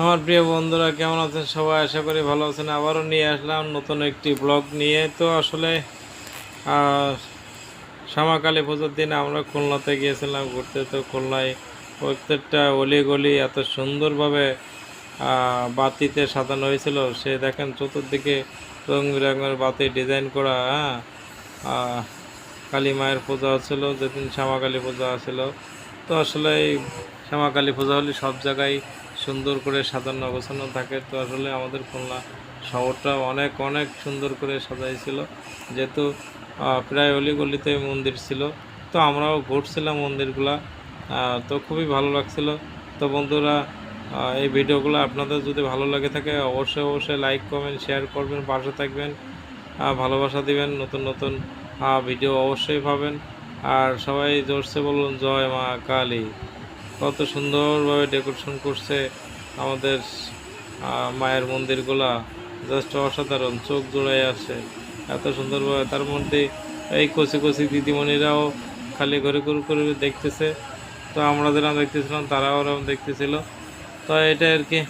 আমার প্রিয় বন্ধুরা কেমন আছেন সবাই? আশা করি ভালো আছেন। আবারও নিয়ে আসলাম নতুন একটি ব্লগ নিয়ে। তো আসলে আহ, শ্যামাকালী পুজোর দিন আমরা খুলনাতে গিয়েছিলাম ঘুরতে। তো খুলনায় প্রত্যেকটা অলি এত সুন্দরভাবে বাতিতে সাজানো হয়েছিল। সে দেখেন চতুর্দিকে রং বেরঙের বাতি ডিজাইন করা। আহ, কালী মায়ের পূজা হচ্ছিল যেদিন শ্যামাকালী পূজা ছিল। তো আসলে এই শ্যামাকালী পূজা হলে সব জায়গায় সুন্দর করে সাজানো গোছানো থাকে। তো আসলে আমাদের খুলনা শহরটা অনেক অনেক সুন্দর করে সাজাইছিল, যেহেতু প্রায় অলিগলিতে মন্দির ছিল। তো আমরাও ঘুরছিলাম মন্দিরগুলা। তো খুবই ভালো লাগছিল। তো বন্ধুরা, এই ভিডিওগুলো আপনাদের যদি ভালো লাগে থাকে অবশ্যই অবশ্যই লাইক কমেন্ট শেয়ার করবেন, পাশে থাকবেন, ভালোবাসা দিবেন। নতুন নতুন ভিডিও অবশ্যই পাবেন। আর সবাই জোরসে বলুন জয় মা কালী। কত সুন্দরভাবে ডেকোরেশন করছে আমাদের মায়ের মন্দিরগুলা, জাস্ট অসাধারণ, চোখ জোড়ায় আসে এত সুন্দরভাবে। তার মধ্যে এই কচি কচি দিদিমণিরাও খালি ঘরে ঘুরে করে দেখতেছে। তো আমরা যারা দেখতেছিলাম তারাও ওরকম দেখতেছিল। তো এটা আর কি।